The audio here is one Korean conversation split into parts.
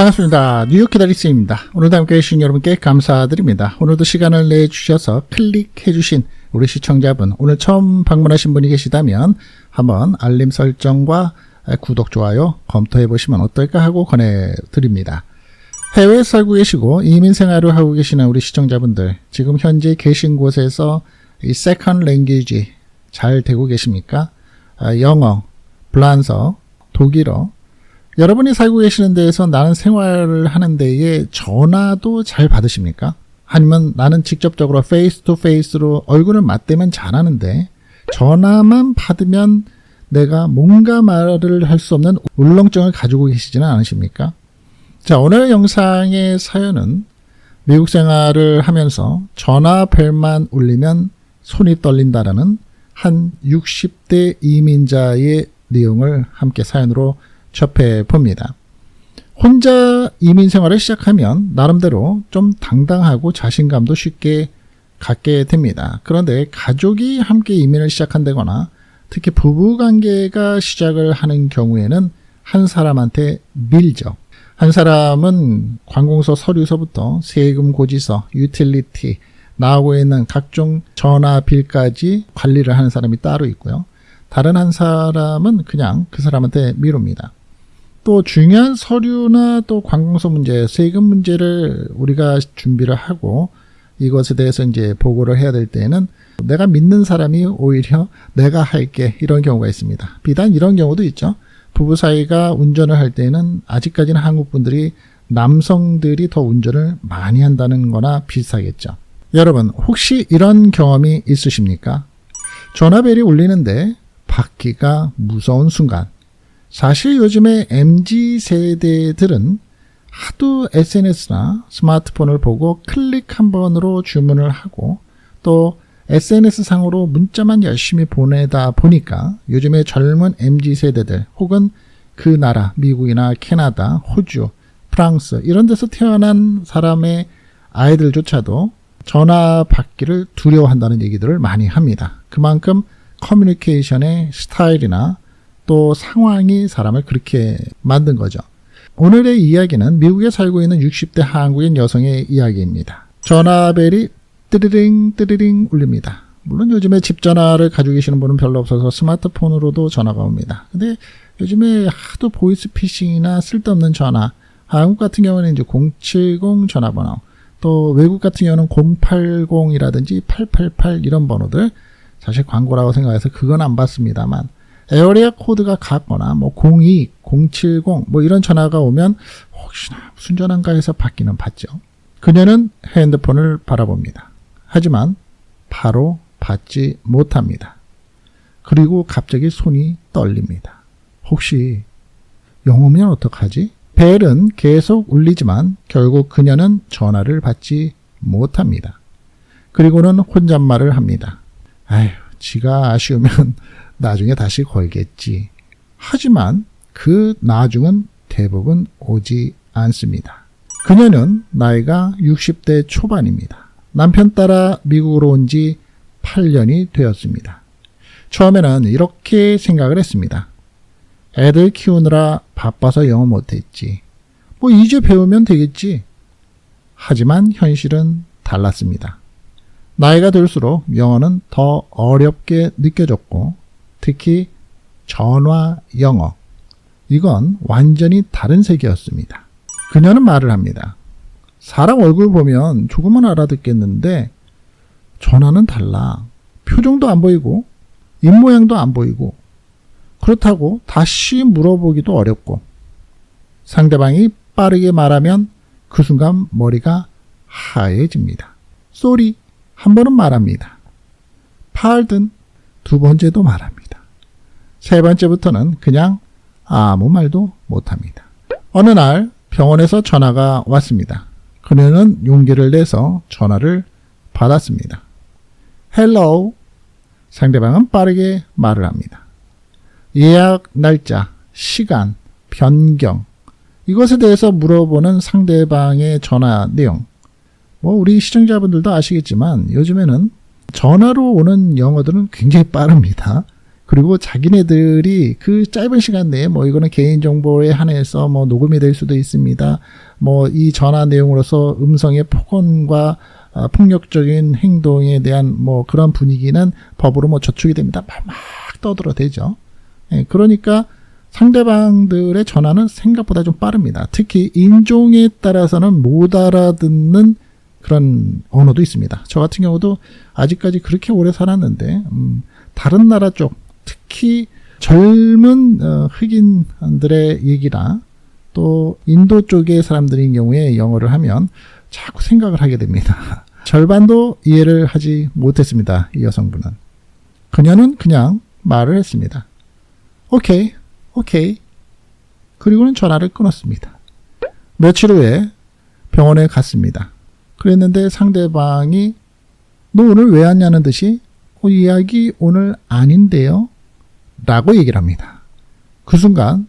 반갑습니다. 뉴욕 기다리스입니다. 오늘도 함께 해주신 여러분께 감사드립니다. 오늘도 시간을 내주셔서 클릭해주신 우리 시청자분, 오늘 처음 방문하신 분이 계시다면 한번 알림 설정과 구독, 좋아요 검토해보시면 어떨까 하고 권해드립니다. 해외에 살고 계시고 이민 생활을 하고 계시는 우리 시청자분들, 지금 현재 계신 곳에서 이 세컨드 랭귀지 잘 되고 계십니까? 영어, 불란서, 독일어, 여러분이 살고 계시는 데에서 나는 생활을 하는 데에 전화도 잘 받으십니까? 아니면 나는 직접적으로 페이스 투 페이스로 얼굴을 맞대면 잘하는데 전화만 받으면 내가 뭔가 말을 할 수 없는 울렁증을 가지고 계시지는 않으십니까? 자, 오늘 영상의 사연은 미국 생활을 하면서 전화벨만 울리면 손이 떨린다라는 한 60대 이민자의 내용을 함께 사연으로 접해 봅니다. 혼자 이민 생활을 시작하면 나름대로 좀 당당하고 자신감도 쉽게 갖게 됩니다. 그런데 가족이 함께 이민을 시작한다거나 특히 부부관계가 시작을 하는 경우에는 한 사람한테 밀죠. 한 사람은 관공서 서류서부터 세금 고지서, 유틸리티, 나오고 있는 각종 전화빌까지 관리를 하는 사람이 따로 있고요. 다른 한 사람은 그냥 그 사람한테 미룹니다. 또 중요한 서류나 또 관공서 문제, 세금 문제를 우리가 준비를 하고 이것에 대해서 이제 보고를 해야 될 때에는 내가 믿는 사람이 오히려 내가 할게, 이런 경우가 있습니다. 비단 이런 경우도 있죠. 부부 사이가 운전을 할 때는 아직까지는 한국 분들이 남성들이 더 운전을 많이 한다는 거나 비슷하겠죠. 여러분, 혹시 이런 경험이 있으십니까? 전화벨이 울리는데 받기가 무서운 순간. 사실 요즘에 MZ세대들은 하도 SNS나 스마트폰을 보고 클릭 한 번으로 주문을 하고 또 SNS상으로 문자만 열심히 보내다 보니까 요즘에 젊은 MZ세대들 혹은 그 나라, 미국이나 캐나다, 호주, 프랑스 이런 데서 태어난 사람의 아이들조차도 전화 받기를 두려워한다는 얘기들을 많이 합니다. 그만큼 커뮤니케이션의 스타일이나 또 상황이 사람을 그렇게 만든 거죠. 오늘의 이야기는 미국에 살고 있는 60대 한국인 여성의 이야기입니다. 전화벨이 띠리링 띠리링 울립니다. 물론 요즘에 집 전화를 가지고 계시는 분은 별로 없어서 스마트폰으로도 전화가 옵니다. 근데 요즘에 하도 보이스피싱이나 쓸데없는 전화, 한국 같은 경우는 이제 070 전화번호, 또 외국 같은 경우는 080이라든지 888 이런 번호들, 사실 광고라고 생각해서 그건 안 받습니다만 에어리아 코드가 같거나 뭐 02, 070 뭐 이런 전화가 오면 혹시나 무슨 전화인가 해서 받기는 받죠. 그녀는 핸드폰을 바라봅니다. 하지만 바로 받지 못합니다. 그리고 갑자기 손이 떨립니다. 혹시 영어면 어떡하지? 벨은 계속 울리지만 결국 그녀는 전화를 받지 못합니다. 그리고는 혼잣말을 합니다. 아휴, 지가 아쉬우면 나중에 다시 걸겠지. 하지만 그 나중은 대부분 오지 않습니다. 그녀는 나이가 60대 초반입니다. 남편 따라 미국으로 온 지 8년이 되었습니다. 처음에는 이렇게 생각을 했습니다. 애들 키우느라 바빠서 영어 못했지. 뭐 이제 배우면 되겠지. 하지만 현실은 달랐습니다. 나이가 들수록 영어는 더 어렵게 느껴졌고 특히 전화 영어, 이건 완전히 다른 세계였습니다. 그녀는 말을 합니다. 사람 얼굴 보면 조금은 알아듣겠는데 전화는 달라. 표정도 안 보이고 입모양도 안 보이고 그렇다고 다시 물어보기도 어렵고 상대방이 빠르게 말하면 그 순간 머리가 하얘집니다. 쏘리 한 번은 말합니다. 팔든 두 번째도 말합니다. 세 번째부터는 그냥 아무 말도 못합니다. 어느 날 병원에서 전화가 왔습니다. 그녀는 용기를 내서 전화를 받았습니다. 헬로우. 상대방은 빠르게 말을 합니다. 예약 날짜, 시간, 변경, 이것에 대해서 물어보는 상대방의 전화 내용. 뭐 우리 시청자분들도 아시겠지만 요즘에는 전화로 오는 영어들은 굉장히 빠릅니다. 그리고 자기네들이 그 짧은 시간 내에 뭐 이거는 개인정보에 한해서 뭐 녹음이 될 수도 있습니다. 뭐 이 전화 내용으로서 음성의 폭언과 폭력적인 행동에 대한 뭐 그런 분위기는 법으로 뭐 저축이 됩니다. 막 떠들어대죠. 예, 그러니까 상대방들의 전화는 생각보다 좀 빠릅니다. 특히 인종에 따라서는 못 알아듣는 그런 언어도 있습니다. 저 같은 경우도 아직까지 그렇게 오래 살았는데 다른 나라 쪽 특히 젊은 흑인들의 얘기나 또 인도 쪽의 사람들인 경우에 영어를 하면 자꾸 생각을 하게 됩니다. 절반도 이해를 하지 못했습니다. 이 여성분은. 그녀는 그냥 말을 했습니다. 오케이. 그리고는 전화를 끊었습니다. 며칠 후에 병원에 갔습니다. 그랬는데 상대방이 너 오늘 왜 왔냐는 듯이 이야기 오늘 아닌데요? 라고 얘기를 합니다. 그 순간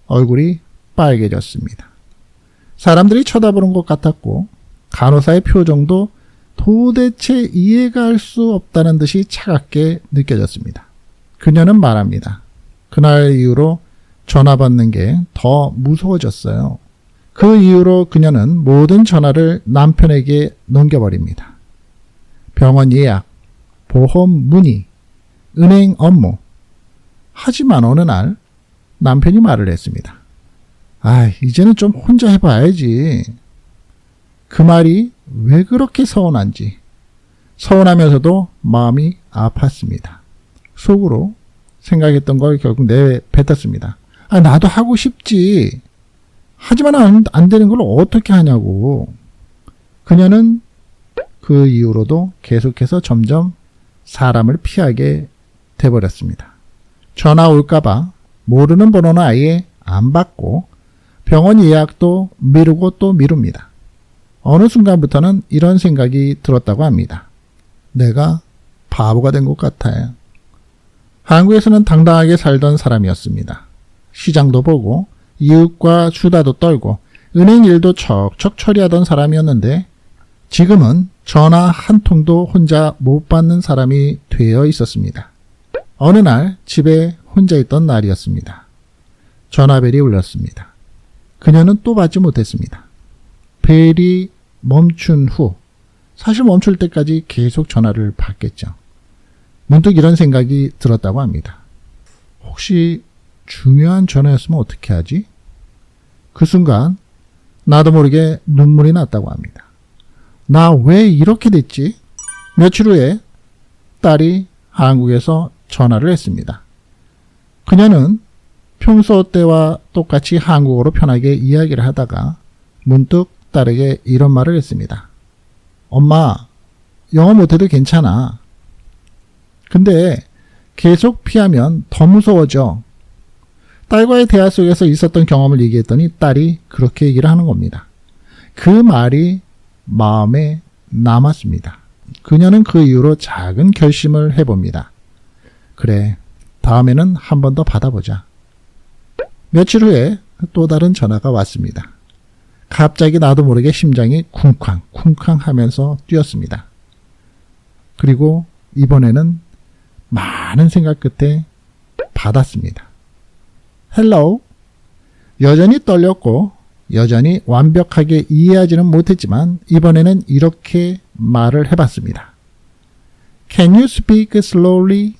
얼굴이 빨개졌습니다. 사람들이 쳐다보는 것 같았고 간호사의 표정도 도대체 이해가 할 수 없다는 듯이 차갑게 느껴졌습니다. 그녀는 말합니다. 그날 이후로 전화 받는 게 더 무서워졌어요. 그 이후로 그녀는 모든 전화를 남편에게 넘겨버립니다. 병원 예약, 보험 문의, 은행 업무. 하지만 어느 날 남편이 말을 했습니다. 이제는 좀 혼자 해봐야지. 그 말이 왜 그렇게 서운한지, 서운하면서도 마음이 아팠습니다. 속으로 생각했던 걸 결국 내뱉었습니다. 나도 하고 싶지. 하지만 안 되는 걸 어떻게 하냐고. 그녀는 그 이후로도 계속해서 점점 사람을 피하게 돼버렸습니다. 전화 올까봐 모르는 번호는 아예 안 받고 병원 예약도 미루고 또 미룹니다. 어느 순간부터는 이런 생각이 들었다고 합니다. 내가 바보가 된 것 같아요. 한국에서는 당당하게 살던 사람이었습니다. 시장도 보고 이웃과 수다도 떨고 은행 일도 척척 처리하던 사람이었는데 지금은 전화 한 통도 혼자 못 받는 사람이 되어 있었습니다. 어느 날 집에 혼자 있던 날이었습니다. 전화벨이 울렸습니다. 그녀는 또 받지 못했습니다. 벨이 멈춘 후 사실 멈출 때까지 계속 전화를 받겠죠. 문득 이런 생각이 들었다고 합니다. 혹시 중요한 전화였으면 어떻게 하지? 그 순간 나도 모르게 눈물이 났다고 합니다. 나 왜 이렇게 됐지? 며칠 후에 딸이 한국에서 전화를 했습니다. 그녀는 평소 때와 똑같이 한국어로 편하게 이야기를 하다가 문득 딸에게 이런 말을 했습니다. 엄마, 영어 못해도 괜찮아. 근데 계속 피하면 더 무서워져. 딸과의 대화 속에서 있었던 경험을 얘기했더니 딸이 그렇게 얘기를 하는 겁니다. 그 말이 마음에 남았습니다. 그녀는 그 이후로 작은 결심을 해봅니다. 그래, 다음에는 한 번 더 받아보자. 며칠 후에 또 다른 전화가 왔습니다. 갑자기 나도 모르게 심장이 쿵쾅 하면서 뛰었습니다. 그리고 이번에는 많은 생각 끝에 받았습니다. 헬로우. 여전히 떨렸고 여전히 완벽하게 이해하지는 못했지만 이번에는 이렇게 말을 해봤습니다. Can you speak slowly?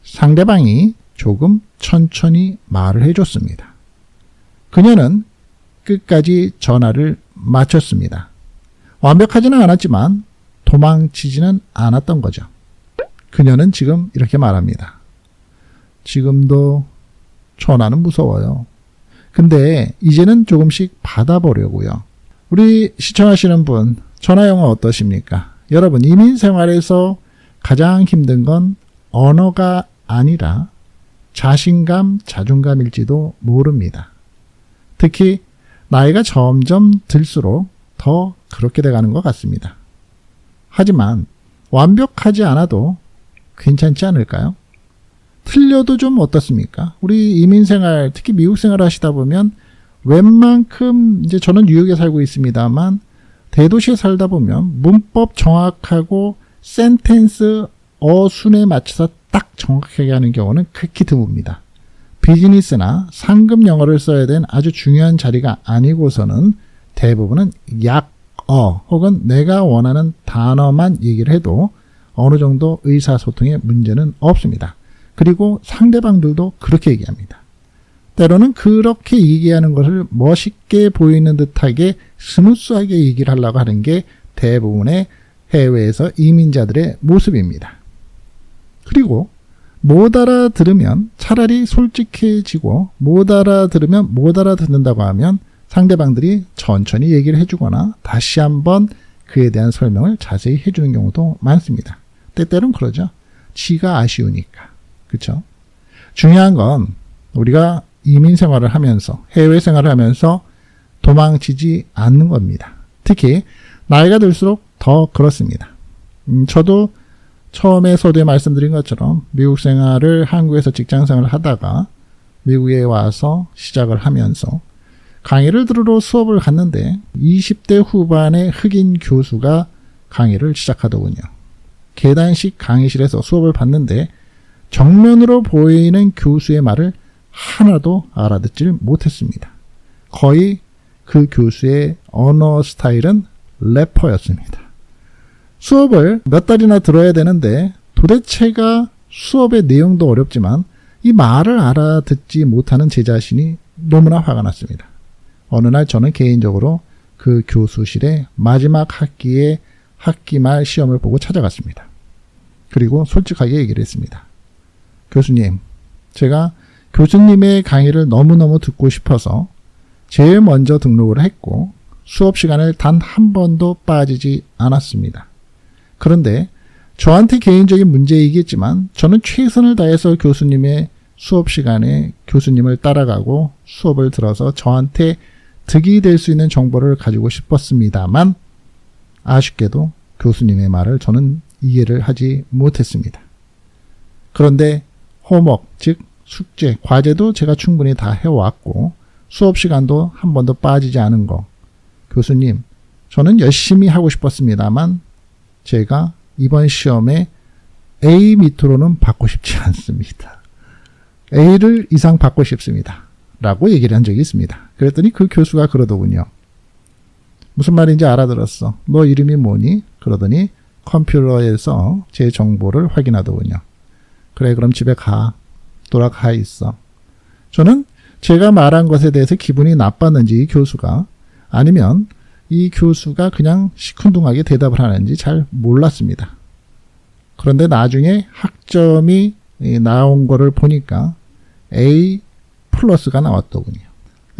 상대방이 조금 천천히 말을 해줬습니다. 그녀는 끝까지 전화를 마쳤습니다. 완벽하지는 않았지만 도망치지는 않았던 거죠. 그녀는 지금 이렇게 말합니다. 지금도 전화는 무서워요. 근데 이제는 조금씩 받아보려고요. 우리 시청하시는 분, 전화 영어 어떠십니까? 여러분, 이민 생활에서 가장 힘든 건 언어가 아니라 자신감, 자존감일지도 모릅니다. 특히 나이가 점점 들수록 더 그렇게 돼가는 것 같습니다. 하지만 완벽하지 않아도 괜찮지 않을까요? 틀려도 좀 어떻습니까? 우리 이민생활, 특히 미국 생활 하시다 보면 웬만큼 이제 저는 뉴욕에 살고 있습니다만 대도시에 살다 보면 문법 정확하고 센텐스 어순에 맞춰서 딱 정확하게 하는 경우는 극히 드뭅니다. 비즈니스나 상급 영어를 써야 되는 아주 중요한 자리가 아니고서는 대부분은 약어 혹은 내가 원하는 단어만 얘기를 해도 어느 정도 의사소통에 문제는 없습니다. 그리고 상대방들도 그렇게 얘기합니다. 때로는 그렇게 얘기하는 것을 멋있게 보이는 듯하게 스무스하게 얘기를 하려고 하는 게 대부분의 해외에서 이민자들의 모습입니다. 그리고 못 알아들으면 차라리 솔직해지고 못 알아들으면 못 알아듣는다고 하면 상대방들이 천천히 얘기를 해주거나 다시 한번 그에 대한 설명을 자세히 해주는 경우도 많습니다. 때때로는 그러죠. 지가 아쉬우니까. 그렇죠? 중요한 건 우리가 이민 생활을 하면서 해외 생활을 하면서 도망치지 않는 겁니다. 특히 나이가 들수록 더 그렇습니다. 저도 처음에 서두에 말씀드린 것처럼 미국 생활을 한국에서 직장 생활을 하다가 미국에 와서 시작을 하면서 강의를 들으러 수업을 갔는데 20대 후반의 흑인 교수가 강의를 시작하더군요. 계단식 강의실에서 수업을 받는데 정면으로 보이는 교수의 말을 하나도 알아듣질 못했습니다. 거의 그 교수의 언어 스타일은 래퍼였습니다. 수업을 몇 달이나 들어야 되는데 도대체가 수업의 내용도 어렵지만 이 말을 알아듣지 못하는 제 자신이 너무나 화가 났습니다. 어느 날 저는 개인적으로 그 교수실에 마지막 학기에 학기 말 시험을 보고 찾아갔습니다. 그리고 솔직하게 얘기를 했습니다. 교수님, 제가 교수님의 강의를 너무너무 듣고 싶어서 제일 먼저 등록을 했고 수업 시간을 단 한 번도 빠지지 않았습니다. 그런데 저한테 개인적인 문제이겠지만 저는 최선을 다해서 교수님의 수업 시간에 교수님을 따라가고 수업을 들어서 저한테 득이 될 수 있는 정보를 가지고 싶었습니다만 아쉽게도 교수님의 말을 저는 이해를 하지 못했습니다. 그런데 홈워크, 즉 숙제, 과제도 제가 충분히 다 해왔고 수업 시간도 한 번도 빠지지 않은 거. 교수님, 저는 열심히 하고 싶었습니다만 제가 이번 시험에 A 밑으로는 받고 싶지 않습니다. A를 이상 받고 싶습니다. 라고 얘기를 한 적이 있습니다. 그랬더니 그 교수가 그러더군요. 무슨 말인지 알아들었어. 너 이름이 뭐니? 그러더니 컴퓨터에서 제 정보를 확인하더군요. 그래, 그럼 집에 가. 돌아가 있어. 저는 제가 말한 것에 대해서 기분이 나빴는지 이 교수가 아니면 이 교수가 그냥 시큰둥하게 대답을 하는지 잘 몰랐습니다. 그런데 나중에 학점이 나온 거를 보니까 A 플러스가 나왔더군요.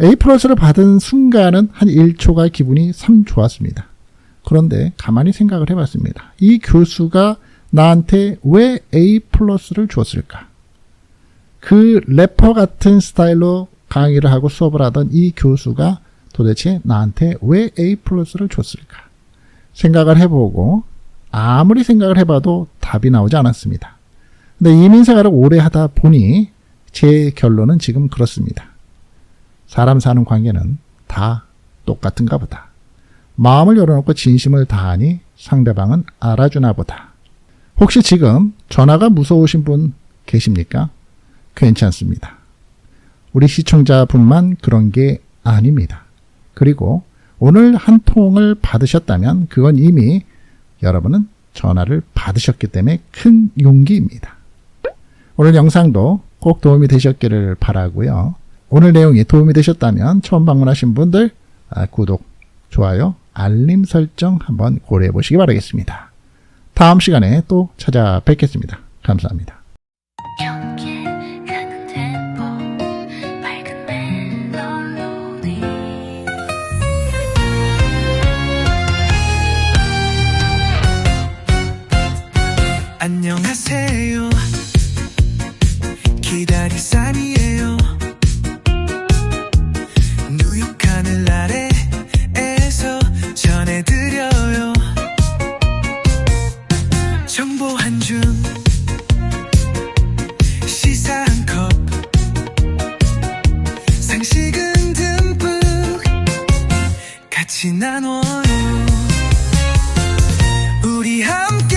A 플러스를 받은 순간은 한 1초가 기분이 참 좋았습니다. 그런데 가만히 생각을 해봤습니다. 이 교수가 나한테 왜 A 플러스를 줬을까? 그 래퍼 같은 스타일로 강의를 하고 수업을 하던 이 교수가 도대체 나한테 왜 A 플러스를 줬을까? 생각을 해보고 아무리 생각을 해봐도 답이 나오지 않았습니다. 근데 이민 생활을 오래 하다 보니 제 결론은 지금 그렇습니다. 사람 사는 관계는 다 똑같은가 보다. 마음을 열어놓고 진심을 다하니 상대방은 알아주나 보다. 혹시 지금 전화가 무서우신 분 계십니까? 괜찮습니다. 우리 시청자분만 그런 게 아닙니다. 그리고 오늘 한 통을 받으셨다면 그건 이미 여러분은 전화를 받으셨기 때문에 큰 용기입니다. 오늘 영상도 꼭 도움이 되셨기를 바라고요. 오늘 내용이 도움이 되셨다면 처음 방문하신 분들 구독, 좋아요, 알림 설정 한번 고려해 보시기 바라겠습니다. 다음 시간에 또 찾아뵙겠습니다. 감사합니다. 안녕하세요. 기다리 쌈이에요. 뉴욕 하늘 아래에서 전해드려요. 정보 한 줌, 시사 한 컵, 상식은 듬뿍 같이 나눠요. 우리 함께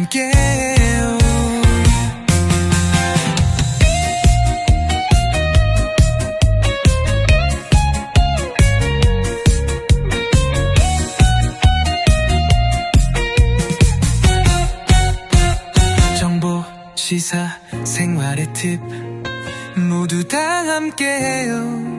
함께해요. 정보, 시사, 생활의 팁 모두 다 함께해요.